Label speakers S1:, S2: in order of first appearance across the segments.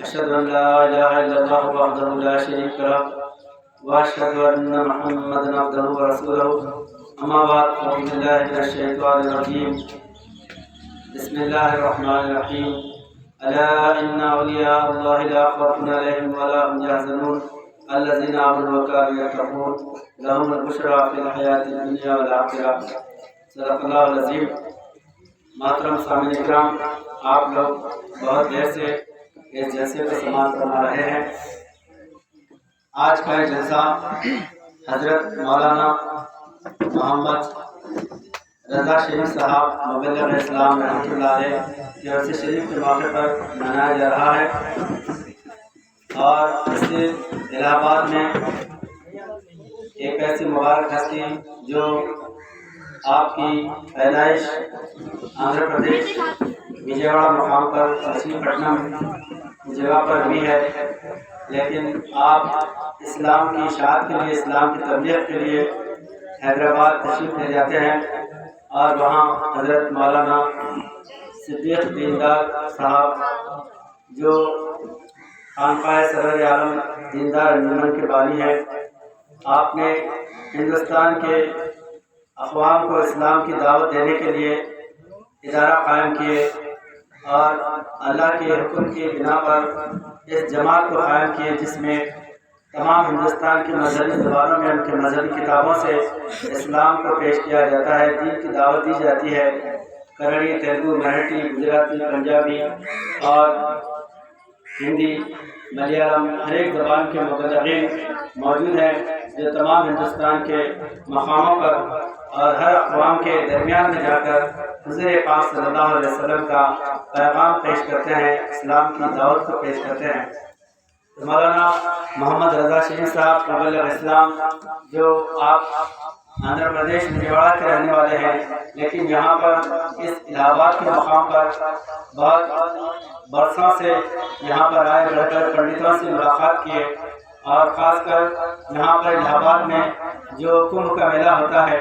S1: أشهد أن لا إله إلا الله وحده لا شريك له وأشهد أن محمدا عبده ورسوله أما بعد فأعوذ بالله من الشيطان الرجيم بسم الله الرحمن الرحيم ألا إن أولياء الله لا خوف عليهم ولا هم يحزنون الذين آمنوا وكانوا يتقون لهم البشرى في الحياة الدنيا والآخرة صدق اللہ العظیم۔ محترم سامعین کرام، آپ لوگ بہت دیر سے اس جلسے کو سماعت کرنا رہے ہیں۔ آج کا یہ جلسہ حضرت مولانا محمد رضا شریف صاحب مبلغ اسلام رحمۃ اللہ علیہ کے عرصے شریف کے موقع پر منایا جا رہا ہے، اور اس سے الہ آباد میں ایک ایسی مبارک ہستی جو آپ کی پیدائش آندھرا پردیش وجے واڑہ مقام پر مچھلی پٹنم جگہ پر بھی ہے، لیکن آپ اسلام کی اشاعت کے لیے، اسلام کی تبلیغ کے لیے حیدرآباد تشریف لے جاتے ہیں، اور وہاں حضرت مولانا صدیق دیندار صاحب جو خانقاہ سرور عالم دیندار انجمن کے بانی ہے، آپ نے ہندوستان کے اقوام کو اسلام کی دعوت دینے کے لیے ادارہ قائم کیے، اور اللہ کے حکم کی بنا پر اس جماعت کو قائم کیے، جس میں تمام ہندوستان کی مذہبی زبانوں میں ان کے مذہبی کتابوں سے اسلام کو پیش کیا جاتا ہے، دین کی دعوت دی جاتی ہے۔ کنڑی، تیلگو، مراٹھی، گجراتی، پنجابی اور ہندی، ملیالم، ہر ایک زبان کے مبلغین موجود ہیں جو تمام ہندوستان کے مقاموں پر اور ہر اقوام کے درمیان میں جا کر حضور پاک صلی اللہ علیہ وسلم کا پیغام پیش کرتے ہیں، اسلام کی دعوت کو پیش کرتے ہیں۔ مولانا محمد رضا شریف صاحب مبلغ اسلام، جو آپ آندھرا پردیش وجے واڑہ کے رہنے والے ہیں، لیکن یہاں پر اس الہ آباد کے مقام پر بہت برسوں سے یہاں پر آئے، بڑے بڑے پنڈتوں سے ملاقات کیے، اور خاص کر یہاں پر الہ آباد میں جو کمبھ کا میلہ ہوتا ہے،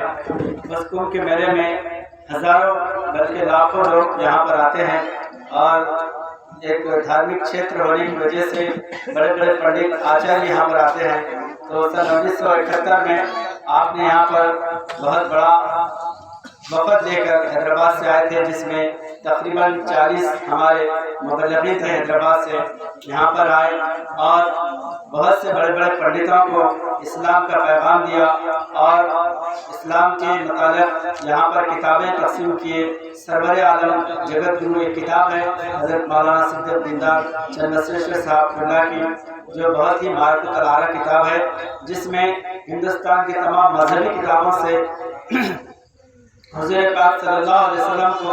S1: اس کمبھ کے میلے میں ہزاروں بلکہ لاکھوں لوگ یہاں پر آتے ہیں، اور ایک دھارمک چھیتر ہونے کی وجہ سے بڑے بڑے پنڈت آچاریہ یہاں پر آتے ہیں۔ تو سن 1978 میں آپ نے یہاں پر بہت بڑا وفد لے کر حیدرآباد سے آئے تھے، جس میں تقریباً 40 ہمارے مبلغین تھے حیدرآباد سے، یہاں پر آئے اور بہت سے بڑے بڑے پنڈتوں کو اسلام کا پیغام دیا، اور اسلام کے متعلق یہاں پر کتابیں تقسیم کیے۔ سرور عالم جگت گرو ایک کتاب ہے حضرت مولانا صدیق دیندار چندرشیکھر صاحب اللہ کی، جو بہت ہی معرفت العالی کتاب ہے، جس میں ہندوستان کی تمام مذہبی کتابوں سے حضور پاک صلی اللہ علیہ وسلم کو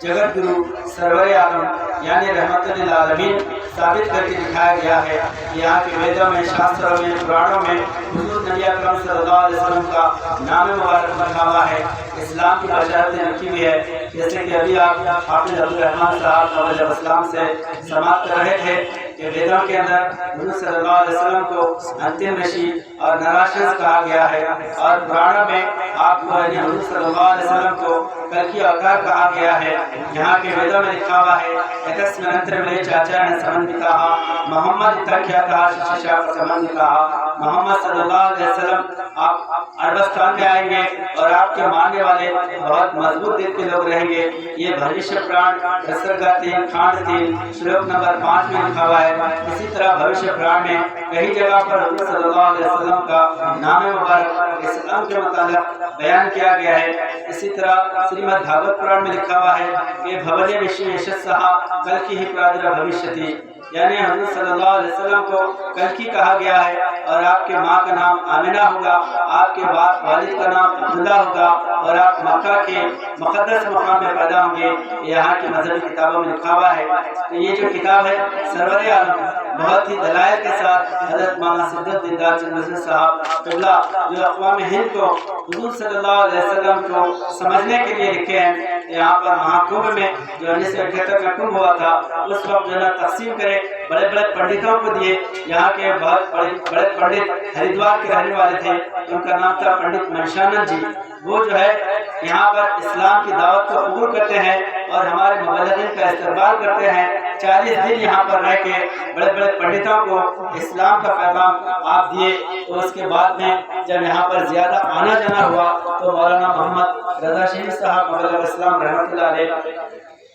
S1: جگت گرو سرور عالم یعنی رحمت للعالمین ثابت کر کے دکھایا گیا ہے۔ یہاں کے ویدوں میں، شاستروں میں، قرآنوں میں حضور نبی اکرم صلی اللہ علیہ وسلم کا نام مبارک لکھا ہوا ہے، اسلام کی بشارتیں لکھی ہوئی ہے، جیسے کہ ابھی آپ حافظ عبدالرحمان صاحب مبلغ اسلام سے سماعت کر رہے تھے کہ ویدوں کے اندر حضور صلی اللہ علیہ وسلم کو انتم رشی اور نراشنس کہا گیا ہے، اور قرآن میں آپ کو یعنی حضور صلی اللہ علیہ وسلم کو کلکی اوتار کہا گیا ہے۔ یہاں کے ویدوں میں لکھا ہوا ہے ایکسمنتر میں چاچا نے سمندھ کہا، محمد تکیا کہا، ششا کا سمندھ کہا۔ محمد صلی اللہ علیہ وسلم آپ عربستان میں آئیں گے، اور آپ کے ماننے والے بہت مضبوط دل کے لوگ رہیں گے۔ یہ بھوشیہ پران رسرگا 3 کھانڈ 3 شلوک نمبر 5 میں لکھا ہوا ہے۔ اسی طرح بھوشیہ پران میں کئی جگہ پر حضور صلی اللہ علیہ وسلم کا نام مبارک اسلام کے متعلق بیان کیا گیا ہے۔ اسی طرح سریمد بھاگوت پران میں لکھا ہوا ہے کہ بھولے وشو یشسہ کلکی ہی پرادر بھوشیتی، یعنی حضور صلی اللہ علیہ وسلم کو کلکی کہا گیا ہے، اور آپ کے ماں کا نام آمنہ ہوگا، آپ کے والد کا نام عبداللہ ہوگا، اور آپ مکہ کے مقدس مقام میں پیدا ہوں گے۔ یہاں کی مذہبی کتابوں میں لکھا ہوا ہے۔ تو یہ جو کتاب ہے سرور عالم بہت ہی دلائل کے ساتھ حضرت مولانا صدیق دیندار چندرشیکھر صاحب قبلہ، جو اقوام ہند کو حضور صلی اللہ علیہ وسلم کو سمجھنے کے لیے لکھے ہیں، یہاں پر مہاکمبھ میں جو 1978 میں کمبھ ہوا تھا، اس وقت جو ہے تقسیم کرے، بڑے بڑے پنڈتوں کو دیے۔ یہاں کے بہت بڑے پنڈت ہریدوار کے رہنے والے تھے، ان کا نام تھا پنڈت منشانند جی۔ وہ جو ہے یہاں پر اسلام کی دعوت کو قبول کرتے ہیں، اور ہمارے مبلغین کا استقبال کرتے ہیں۔ 40 دن یہاں پر رہ کے بڑے بڑے پنڈتوں کو اسلام کا پیغام آپ دیے۔ تو اس کے بعد میں جب یہاں پر زیادہ آنا جانا ہوا تو مولانا محمد رضا شریف صاحب مبلغ اسلام رحمۃ اللہ علیہ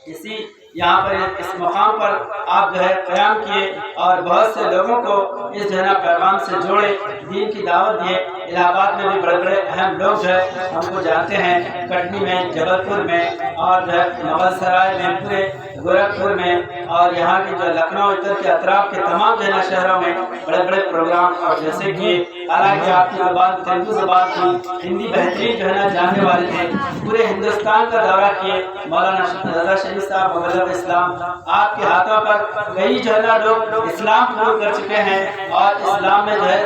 S1: اسی یہاں پر اس مقام پر آپ جو ہے قیام کیے اور بہت سے لوگوں کو اس جو ہے نا پیغام سے جوڑے، دین کی دعوت دیے۔ الہ آباد میں بھی بڑے بڑے اہم لوگ جو ہے ہم کو جانتے ہیں، کٹنی میں، جبل پور میں اور جو ہے مغل سرائے میں، پورے گورکھپور میں اور یہاں کے جو لکھنؤ ادھر کے اطراف کے تمام جو ہے نا شہروں میں بڑے بڑے پروگرام اور جیسے کہ حالانکہ آپ کی زبان تیلگو زبان تھی، ہندی بہترین جو ہے نا جاننے والے تھے، پورے ہندوستان کا دورہ کیے مولانا رضا شریف صاحب مبلغ اسلام۔ آپ کے ہاتھوں پر کئی جو ہے نا لوگ اسلام قبول کر چکے ہیں اور اسلام میں جو ہے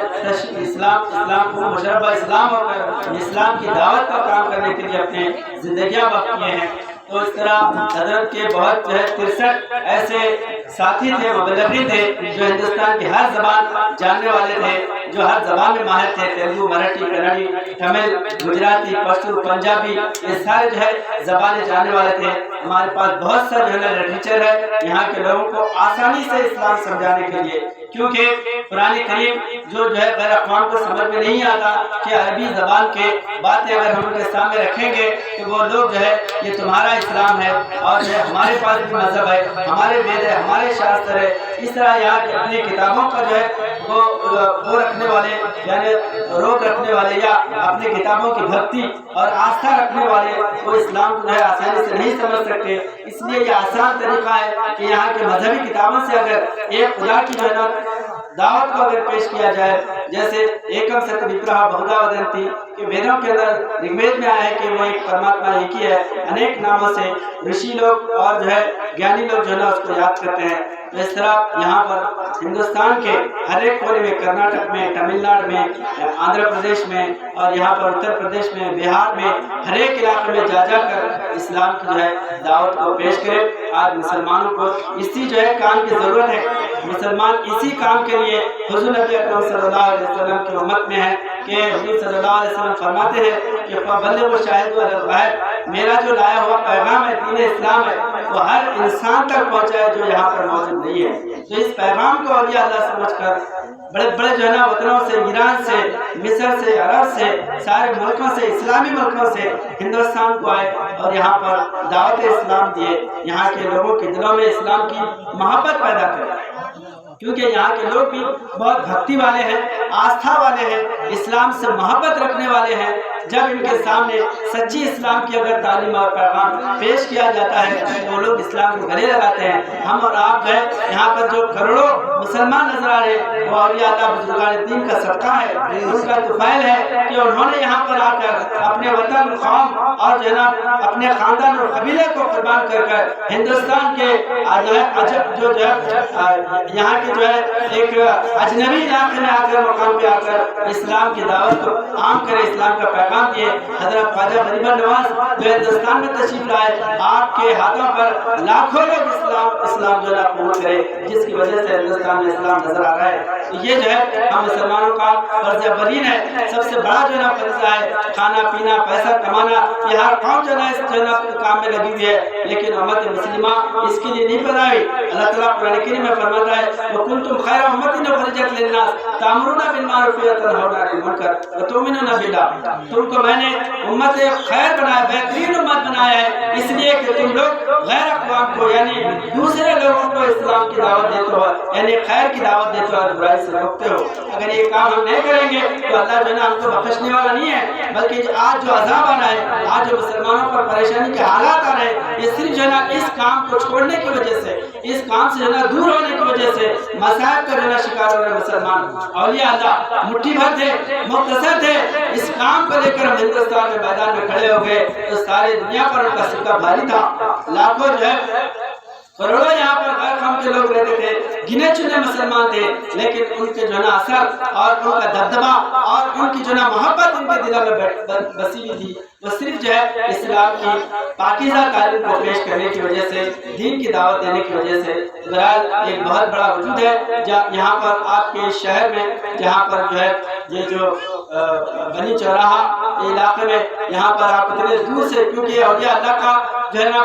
S1: اسلام کو مشربہ اسلام ہو کر اسلام کی دعوت کا کام کرنے کے لیے اپنے زندگیاں وقف کیے ہیں۔ تو اس طرح حضرت کے بہت جو ہے 63 ایسے ساتھی تھے، مبلغین تھے جو ہندوستان کی ہر زبان جاننے والے تھے، جو ہر زبان میں ماہر تھے، تیلگو، مراٹھی، کنڑی، تمل، گجراتی، پشتو، پنجابی، یہ سارے جو ہے زبانیں جاننے والے تھے۔ ہمارے پاس بہت سا جو ہے نا لٹریچر ہے یہاں کے لوگوں کو آسانی سے اسلام سمجھانے کے لیے، کیونکہ قرآن کریم جو ہے غیر اقوام کو سمجھ میں نہیں آتا کہ عربی زبان کے باتیں اگر ہم ان کے سامنے رکھیں گے تو وہ لوگ جو ہے یہ تمہارا اسلام ہے اور جو ہے ہمارے پاس بھی مذہب ہے، ہمارے وید ہے، ہمارے شاستر ہے، اس طرح یہاں کی اپنی کتابوں کا جو ہے وہ رکھنے والے یعنی روک رکھنے والے یا اپنی کتابوں کی بھکتی اور آستھا رکھنے والے وہ اسلام کو جو ہے آسانی سے نہیں سمجھ سکتے۔ اس لیے یہ آسان طریقہ ہے کہ یہاں کے مذہبی کتابوں سے اگر ایک خدا کی جو ہے نا دعوت کو اگر پیش کیا جائے، جیسے ایکم ست وگرہ بہودا ودنتی کہ ویدوں کے اندر رگ وید میں آیا ہے کہ وہ ایک پرماتما ایک ہی ہے، انیک ناموں سے رشی لوگ اور جو ہے گیانی لوگ جو ہے نا اس کو یاد کرتے ہیں۔ تو اس طرح یہاں پر ہندوستان کے ہر ایک کونے میں، کرناٹک میں، تمل ناڈو میں، آندھرا پردیش میں اور یہاں پر اتر پردیش میں، بہار میں، ہر ایک علاقے میں جا جا کر اسلام کی جو ہے دعوت کو پیش کرے۔ آج مسلمانوں کو اسی جو ہے کام کی ضرورت ہے، مسلمان اسی کام کے لیے حضور نبی اکرم صلی اللہ علیہ وسلم کی امت میں ہے کہ حضور صلی اللہ علیہ وسلم فرماتے ہیں کہ فَبَلِّغُوا شَاهِدُوا عَلَى الْغَائِبِ، میرا جو لایا ہوا پیغام ہے، دین اسلام ہے، وہ ہر انسان تک پہنچائے جو یہاں پر موجود نہیں ہے۔ تو اس پیغام کو اولیاء اللہ سمجھ کر بڑے بڑے جو ہے نا وطنوں سے، ایران سے، مصر سے، عرب سے، سارے ملکوں سے، اسلامی ملکوں سے ہندوستان کو آئے اور یہاں پر دعوت اسلام دیے، یہاں کے لوگوں کے دلوں میں اسلام کی محبت پیدا کرے، کیونکہ یہاں کے لوگ بھی بہت بھکتی والے ہیں، آستھا والے ہیں، اسلام سے محبت رکھنے والے ہیں۔ جب ان کے سامنے سچی اسلام کی اگر تعلیم اور پیغام پیش کیا جاتا ہے تو وہ لوگ اسلام کو گلے لگاتے ہیں۔ ہم اور آپ جو ہے یہاں پر جو کروڑوں مسلمان نظر آ رہے ہیں وہ اولیاء اللہ بزرگان دین کا صدقہ ہے، ان کا طفیل ہے کہ انہوں نے یہاں پر آ کر اپنے وطن، قوم اور جو ہے نا اپنے خاندان اور قبیلے کو قربان کر ہندوستان کے جو ہے یہاں کے جو ہے ایک اجنبی علاقے میں آ کر مقام پہ آ کر اسلام کی دعوت کو عام کرے، اسلام کا پیغام دیے۔ حضرت خواجہ غریب نواز جو ہندوستان میں تشریف لائے، آپ کے ہاتھوں پر لاکھوں لوگ اسلام جو ہے قبول کرے، جس کی وجہ سے ہندوستان میں اسلام نظر آ رہا ہے۔ یہ جو ہے ہم مسلمانوں کا فرض اولین ہے، سب سے بڑا جو ہے نا فریضہ ہے، کھانا پینا، پیسہ کمانا، یہ ہر قوم جو ہے اس جو ہے کام میں لگی ہوئی ہے، لیکن امت مسلمہ اس کے لیے نہیں بنائی۔ اللہ تعالیٰ قرآن کریم میں فرماتا ہے وَكُنْتُمْ خَيْرَ أُمَّةٍ أُخْرِجَتْ لِلنَّاسِ تَأْمُرُونَ بِالْمَعْرُوفِ وَتَنْهَوْنَ عَنِ الْمُنكَرِ وَتُؤْمِنُونَ بِاللَّهِ، تم کو میں نے امت خیر بنایا، بہترین امت بنایا ہے، اس لیے کہ تم لوگ غیر اقوام کو یعنی دوسرے لوگوں کو اسلام کی دعوت دیتے ہو، یعنی خیر کی دعوت دیتے ہو اور برائی سے روکتے ہو۔ اگر یہ کام ہم نہیں کریں گے تو اللہ جو ہے نا ہم کو بخشنے والا نہیں ہے، بلکہ آج جو عذاب آ رہا ہے، آج جو مسلمانوں پر پریشانی کے حالات آ رہے ہیں، یہ صرف جو ہے نا اس کام کو چھوڑنے کی وجہ سے، اس کام سے جو ہے نا دور ہونے کی وجہ سے مصائب کا جو ہے نا شکار ہو رہے مسلمان۔ اولیاء اللہ مٹھی بھر تھے، مختصر تھے، اس کام کو لے کر ہم ہندوستان میں میدان میں کھڑے ہو گئے تو ساری دنیا پر ان کا سکہ بھاری تھا۔ لاکھوں جو ہے کروڑوں یہاں پر غیر قوم کے لوگ رہتے تھے، گنے چنے مسلمان تھے، لیکن ان کے جو ہے نا اثر اور ان کا دبدبہ اور ان کی جو ہے نا محبت ان کے دلوں میں بسی ہوئی تھی۔ وہ صرف جو ہے اسلام کی پاکیزہ تعلیم کو پیش کرنے کی وجہ سے، دین کی دعوت دینے کی وجہ سے، بہرحال ایک بہت بڑا وجود ہے یہاں پر آپ کے شہر میں، جہاں پر جو ہے یہ جو بنی چوراہا علاقے میں، یہاں پر آپ اتنے دور سے، کیونکہ اولیاء اللہ کا جو ہے نا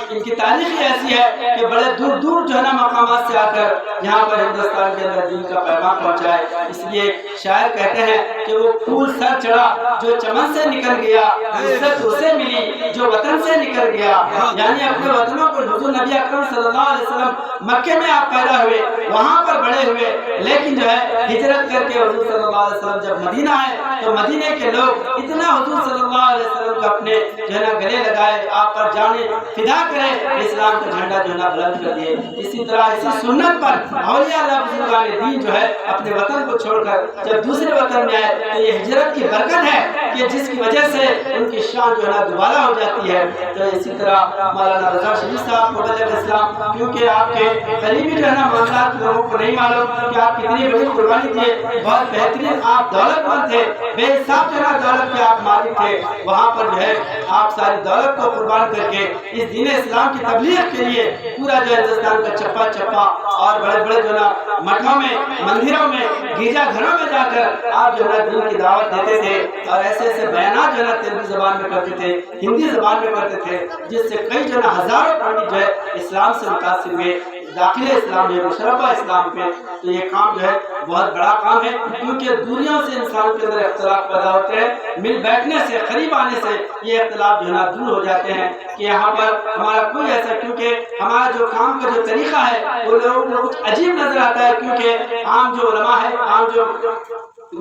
S1: ان کی تاریخ ہی ایسی ہے کہ بڑے دور دور جو ہے نا مقامات سے آ کر یہاں پر ہندوستان کے اندر دین کا پیغام پہنچائے۔ اس لیے شاعر کہتے ہیں کہ وہ پھول سر چڑھا جو چمن سے نکل گیا، عزت اسے ملی جو وطن سے نکل گیا۔ یعنی اپنے وطنوں کو، حضور نبی اکرم صلی اللہ علیہ وسلم مکے میں آپ پیدا ہوئے، وہاں پر بڑے ہوئے، لیکن جو ہے ہجرت کر کے حضور صلی اللہ علیہ وسلم جب مدینہ آئے تو مدینے کے لوگ اتنا حضور صلی اللہ علیہ وسلم کو اپنے جو ہے نا گلے لگائے، آپ پر جانے فدا کرے، اسلام کا جھنڈا جو ہے نا بلند کر دیے۔ اسی طرح اسی سنت پر اولیاء اللہ بزرگان دین جو ہے اپنے وطن کو چھوڑ کر جب دوسرے وطن میں آئے تو یہ ہجرت کی برکت ہے کہ جس کی وجہ سے ان کی شان جو ہے نا دوبارہ ہو جاتی ہے۔ تو اسی طرح مولانا رضا شریف صاحب مبلغ اسلام، کیونکہ آپ کے قریبی جو ہے نا معاملات لوگوں کو نہیں معلوم کہ آپ کتنی بڑی قربانی دیے، بہت بہترین آپ دولت مند تھے، بے حساب جو ہے نا دولت کے آپ مالک تھے، وہاں پر جو ہے آپ ساری دولت کو قربان کر کے اس دین اسلام کی تبلیغ کے لیے پورا جو ہندوستان کا چپا چپا اور بڑے بڑے جو ہے نا مٹھوں میں، مندروں میں، گرجا گھروں میں جا کر آپ جو ہے نا دین کی دعوت دیتے تھے، اور ایسے ایسے بیانات جو ہے نا تیلگو زبان میں کرتے تھے، ہندی زبان میں کرتے تھے، جس سے کئی جو ہے نا ہزاروں پنڈت جو ہے اسلام سے متاثر ہوئے، داخل اسلام میں، مشرفہ اسلام پہ۔ تو یہ کام جو ہے بہت بڑا کام ہے، کیونکہ دوریوں سے انسان کے اندر اختلاف پیدا ہوتے ہیں، مل بیٹھنے سے، قریب آنے سے یہ اختلاف جو ہے نا دور ہو جاتے ہیں کہ یہاں پر ہمارا کوئی ایسا، کیونکہ ہمارا جو کام کا جو طریقہ ہے وہ لوگوں کو کچھ عجیب نظر آتا ہے، کیونکہ عام جو علماء ہے، عام جو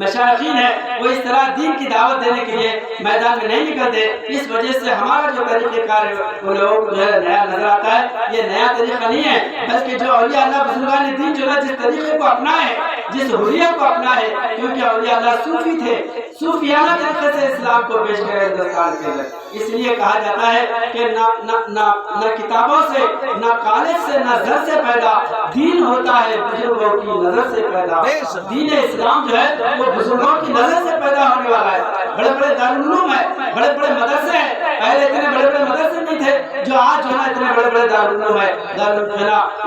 S1: مشائخین ہے، وہ اس طرح دین کی دعوت دینے کے لیے میدان میں نہیں نکلتے۔ اس وجہ سے ہمارا جو طریقہ کار ہے وہ لوگوں کو جو ہے نیا نظر آتا ہے۔ یہ نیا طریقہ نہیں ہے، بلکہ جو اولیاء اللہ بزرگان دین جو ہے جس طریقے کو اپنائے، جس حریہ کو اپنائے، کیونکہ اولیاء اللہ صوفی تھے، صوفیانہ طریقے سے اسلام کو پیش کرے ہندوستان کے اندر۔ اس لیے کہا جاتا ہے کہ نہ کتابوں سے، نہ کالج سے، نہ گھر سے پیدا، دین ہوتا ہے بزرگوں کی نظر سے پیدا۔ دین اسلام جو ہے وہ بزرگوں کی نظر سے پیدا ہونے والا ہے۔ بڑے بڑے دارالعلوم ہیں، بڑے بڑے مدرسے ہیں، پہلے اتنے بڑے بڑے مدرسے نہیں تھے جو آج جو ہے اتنے بڑے بڑے دارالعلوم ہے،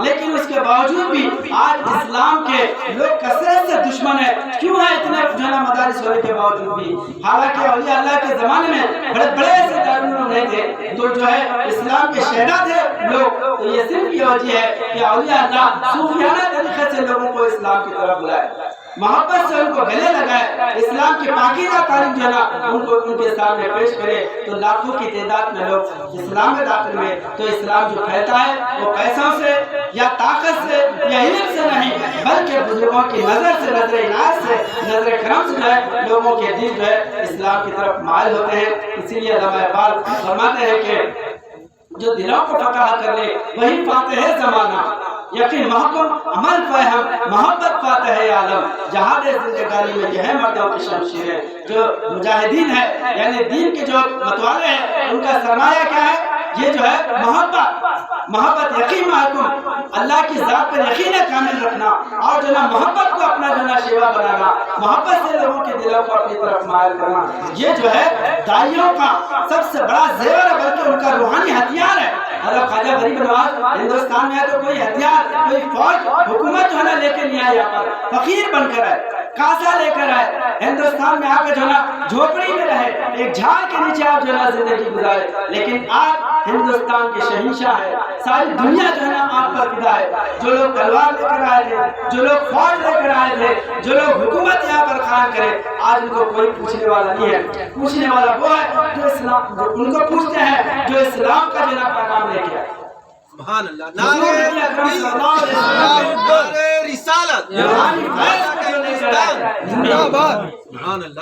S1: لیکن اس کے باوجود بھی آج اسلام کے لوگ کثرت سے دشمن ہیں۔ کیوں ہے اتنے جو ہے مدارس ہونے کے باوجود بھی؟ حالانکہ اولیاء اللہ کے زمانے میں بڑے بڑے ایسے دارالعلوم نہیں تھے تو جو ہے اسلام کے شہدا تھے لوگ۔ تو یہ صرف یہ وجہ ہے کہ اولیاء اللہ صوفیانہ طریقے سے لوگوں کو اسلام کی طرف بلائے، محبت سے ان کو گلے لگائے، اسلام کی پاکیزہ تعلیم جو ہے نا ان کو ان کے سامنے پیش کرے، تو لاکھوں کی تعداد میں لوگ اسلام میں داخل ہوئے۔ تو اسلام جو پھیلتا ہے وہ پیسوں سے یا طاقت سے یا علم سے نہیں، بلکہ بزرگوں کی نظر سے، نظر عنایت سے، نظر کرم سے جو ہے لوگوں کے دل جو ہے اسلام کی طرف مائل ہوتے ہیں۔ اسی لیے علامہ اقبال فرماتے ہیں کہ جو دلوں کو فتح کر لے وہی فاتح ہے زمانہ، یقین محکم عمل فہم محبت فاتح ہے عالم، جہاد زندگانی میں یہ ہے مردوں کی شمشیریں۔ جو مجاہدین ہے یعنی دین کے جو متوالے ہیں ان کا سرمایہ کیا ہے؟ یہ جو ہے محبت یقین محکم، اللہ کی ذات پر یقین کامل رکھنا، اور جو نا محبت کو اپنا جو نا شیوا بنانا، محبت سے لوگوں کے دلوں کو اپنی طرف مائل کرنا، یہ جو ہے داعیوں کا سب سے بڑا زیور ہے، بلکہ ان کا روحانی ہتھیار ہے۔ حضرت خواجہ غریب نواز ہندوستان میں ہے تو کوئی ہتھیار، کوئی فوج، حکومت جو ہے نا لے کے نہیں آیا، یہاں پر فقیر بن کر آئے، کاسا لے کر آئے، ہندوستان میں آ کر جو ہے نا جھوپڑی میں رہے، ایک جھاڑ کے نیچے آپ جو ہے نا زندگی گزارے، لیکن آپ ہندوستان کے شہنشاہ ہے، ساری دنیا جو ہے نا آپ پر فدا ہے۔ جو لوگ تلوار لے کر آئے تھے، جو لوگ فوج لے کر آئے تھے، جو لوگ حکومت یہاں پر قائم کرے، آج ان کو کوئی پوچھنے والا نہیں ہے۔ پوچھنے والا وہ ہے جو اسلام، جو ان کو پوچھتے ہیں جو اسلام کا جو نا پیغام لے کے آئے۔
S2: سبحان اللہ، نعرہ رسالت،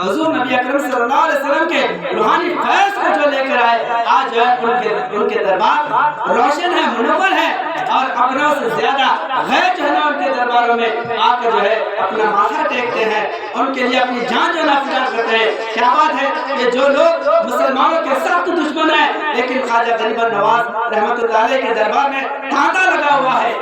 S1: حضور نبی اکرم صلی اللہ علیہ وسلم کے روحانی فیض کو جو لے کر آئے، آج ان کے دربار روشن ہے، منور ہے، اور اپنوں سے زیادہ غیر جو ہے نا ان کے درباروں میں آ کر جو ہے اپنا ماتھا ٹیکتے ہیں، ان کے لیے اپنی جان جو نا فدا کرتے ہیں۔ کیا بات ہے کہ جو لوگ مسلمانوں کے سخت دشمن ہیں، لیکن خواجہ غریب نواز رحمت اللہ علیہ کے دربار میں تانتا لگا ہوا ہے،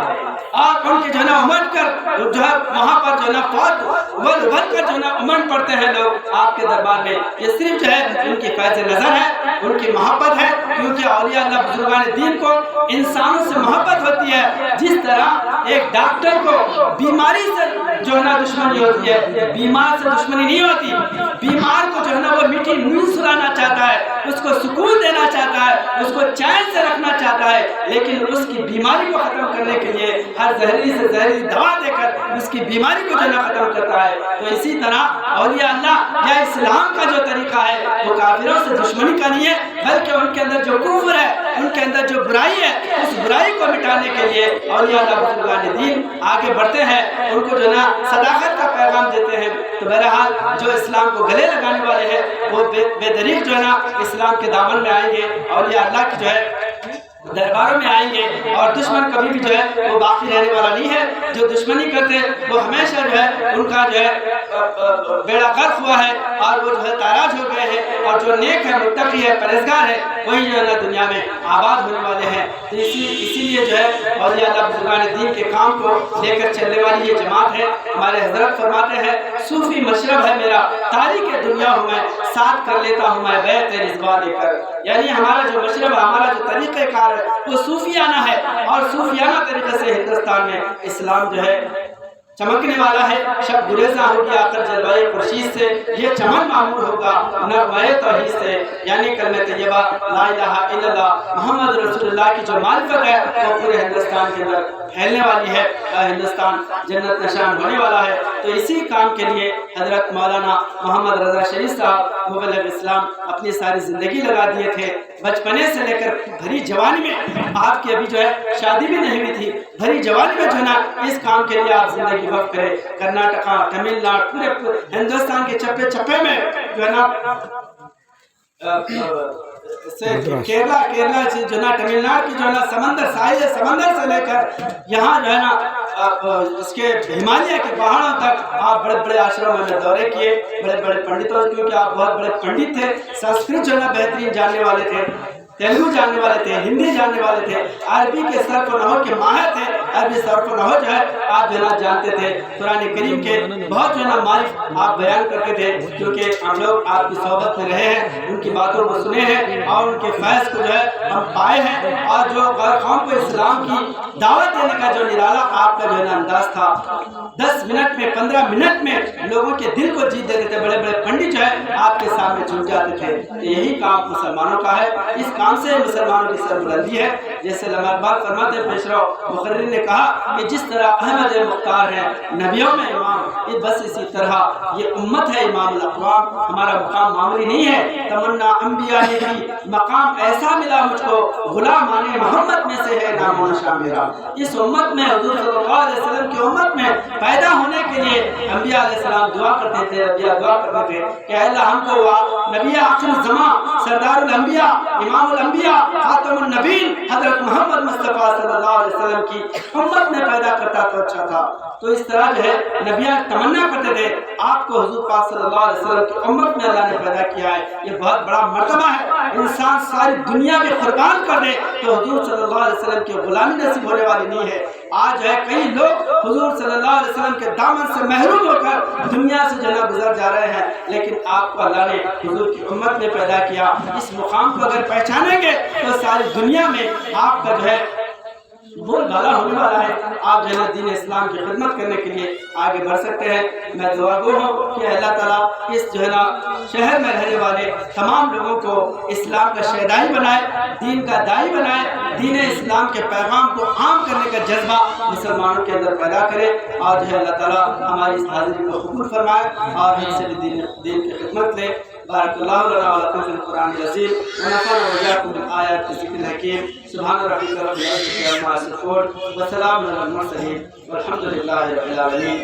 S1: اور ان کی جو ہے نا امن کر جو ہے وہاں پر جو ہے نا فوت بن کر جو ہے نا امن پڑھتے ہیں لوگ آپ کے دربار میں، یہ صرف جو ہے ان کی فیض نظر ہے، ان کی محبت ہے، کیونکہ اولیاء اللہ بزرگان دین کو انسانوں سے محبت ہوتی ہے، جس طرح ایک ڈاکٹر کو بیماری سے جو ہے نا دشمنی ہوتی ہے، بیمار سے دشمنی نہیں ہوتی، بیمار کو جو ہے نا وہ میٹھی نیند سلانا چاہتا ہے، اس کو سکون دینا چاہتا ہے، اس کو چین سے رکھنا چاہتا ہے، لیکن اس کی بیماری کو ختم کرنے کے لیے ہر زہریلی سے زہریلی دوا دے کر اس کی بیماری کو جو ہے نا ختم کرتا ہے۔ تو اسی طرح اولیاء اللہ یا اسلام کا جو طریقہ ہے وہ کافروں سے دشمنی کا نہیں ہے، بلکہ ان کے اندر جو کفر ہے، ان کے اندر جو برائی ہے، اس برائی کو مٹانے کے لیے اولیاء اللہ بزرگان دین آگے بڑھتے ہیں، ان کو جو ہے نا صداقت کا پیغام دیتے ہیں۔ تو بہرحال جو اسلام کو گلے لگانے والے ہیں وہ بے دریغ جو ہے نا اسلام کے دامن میں آئیں گے، اولیاء اللہ کی جو ہے درباروں میں آئیں گے، اور دشمن کبھی بھی جو ہے وہ باقی رہنے والا نہیں ہے۔ جو دشمنی کرتے ہیں وہ ہمیشہ جو ہے ان کا جو ہے بیڑا غرق ہوا ہے اور وہ جو ہے تاراج ہو گئے ہیں، اور جو نیک ہے، متقی ہے، پرہیزگار ہے، وہی جو ہے نا دنیا میں آباد ہونے والے ہیں۔ تو اسی لیے جو ہے اولیاء اللہ بزرگان دین کے کام کو لے کر چلنے والی یہ جماعت ہے۔ ہمارے حضرت فرماتے ہیں صوفی مشرب ہے میرا، تاریخ دنیا ہوں میں، ساتھ کر لیتا ہوں میں بیت رضوا لے کر، یعنی ہمارا جو مشرب ہے، ہمارا جو طریقہ کار ہے وہ صوفیانہ ہے، اور صوفیانہ طریقے سے ہندوستان میں اسلام جو ہے چمکنے والا ہے۔ شب گریزاں ہوگی آ کر جلوائے خورشید سے، یہ چمن معمور ہوگا نغمۂ توحید سے، یعنی کلمہ طیبہ لا الہ الا اللہ محمد رسول اللہ کی جو معرفت ہے وہ پورے ہندوستان کے اندر پھیلنے والی ہے، ہندوستان جنت نشان ہونے والا ہے۔ تو اسی کام کے لیے حضرت مولانا محمد رضا شریف صاحب مبلغ اسلام اپنی ساری زندگی لگا دیے تھے، بچپنے سے لے کر بھری جوانی میں، آپ کی ابھی جو ہے شادی بھی نہیں ہوئی تھی، بھری جوانی میں جو ہے نا اس کام کے لیے آپ زندگی وقف کرے۔ کرناٹکا، تمل ناڈو، پورے ہندوستان کے چپے چپے میں جو ہے نا کیرلا سے جو ہے نا تمل ناڈو کی جو ہے نا سمندر، ساحل سمندر سے لے کر یہاں جو ہے نا اس کے ہمالیہ کے پہاڑوں تک آپ بڑے بڑے آشرموں میں دورے کیے، بڑے بڑے پنڈتوں، کیونکہ آپ بہت بڑے پنڈت تھے، سنسکرت جو ہے نا بہترین جاننے والے تھے، تیلگو جاننے والے تھے، ہندی جاننے والے تھے، عربی کے صرف و نحو کے ماہر تھے، عربی صرف و نحو جو ہے آپ جو ہے نا جانتے تھے، قرآن کریم کے بہت جو ہے نا معرف آپ بیان کرتے تھے، کیونکہ ہم لوگ آپ کی صحبت میں رہے ہیں، ان کی باتوں کو سنے ہیں، اور ان کے فیض کو جو ہے ہم پائے ہیں، اور جو غیر قوم کو اسلام کی دعوت دینے کا جو نرالا آپ کا جو ہے نا انداز تھا، 10 منٹ میں 15 منٹ میں لوگوں کے دل کو جیت دیتے تھے، بڑے بڑے پنڈت جو ہے آپ کے سامنے جھک جاتے تھے۔ یہی کام مسلمانوں کا ہے، اس کام سے مسلمانوں کی سربلندی ہے۔ جیسے علامہ اقبال فرماتے ہیں، پیشرو مقرر نے کہا کہ جس طرح احمد مختار ہے نبیوں میں امام، بس اسی طرح یہ امت ہے امام الاقوام۔ ہمارا مقام معمولی نہیں ہے، تمنا انبیاء نے بھی مقام ایسا ملا مجھ کو، غلام آنے محمد میں سے ہے نام و نشاں میرا۔ اس امت میں، حضور صلی اللہ علیہ وسلم کی امت میں پیدا ہونے کے لیے انبیاء علیہ السلام دعا کرتے تھے، انبیاء دعا کرتے تھے کہ اے اللہ ہم کو نبی آخر الزمان، سردار الانبیاء، امام الانبیاء، خاتم النبیین حضرت محمد مصطفیٰ صلی اللہ علیہ وسلم کی امت میں پیدا کرتا تو اچھا تھا۔ تو اس طرح جو ہے نبیاں تمنا کرتے تھے آپ کو حضور پاک صلی اللہ علیہ وسلم کی امت میں اللہ نے پیدا کیا ہے، یہ بہت بڑا مرتبہ ہے۔ انسان ساری دنیا میں قربان کر دے تو حضور صلی اللہ علیہ وسلم کی غلامی نصیب ہونے والی نہیں ہے۔ آج ہے کئی لوگ حضور صلی اللہ علیہ وسلم کے دامن سے محروم ہو کر دنیا سے جنا گزر جا رہے ہیں، لیکن آپ کو اللہ نے حضور کی امت میں پیدا کیا۔ اس مقام کو اگر پہچانیں گے تو ساری دنیا میں آپ کا جو ہے بول بالا ہونے والا ہے، آپ جو ہے دین اسلام کی خدمت کرنے کے لیے آگے بڑھ سکتے ہیں۔ میں دعا گو ہوں کہ اللہ تعالیٰ اس جو ہے نا شہر میں رہنے والے تمام لوگوں کو اسلام کا شہدائی بنائے، دین کا دائی بنائے، دین اسلام کے پیغام کو عام کرنے کا جذبہ مسلمانوں کے اندر پیدا کرے، اور جو ہے اللہ تعالیٰ ہماری اس حاضری کو قبول فرمائے اور ہم سے بھی دین کی خدمت لے۔ بارک اللہ لنا ولکم فی القرآن العظیم ونفعنا وإياكم بالآیات والذکر الحکیم۔ سبحان ربک رب العزة عما یصفون وسلام علی المرسلین والحمد للہ رب العالمین۔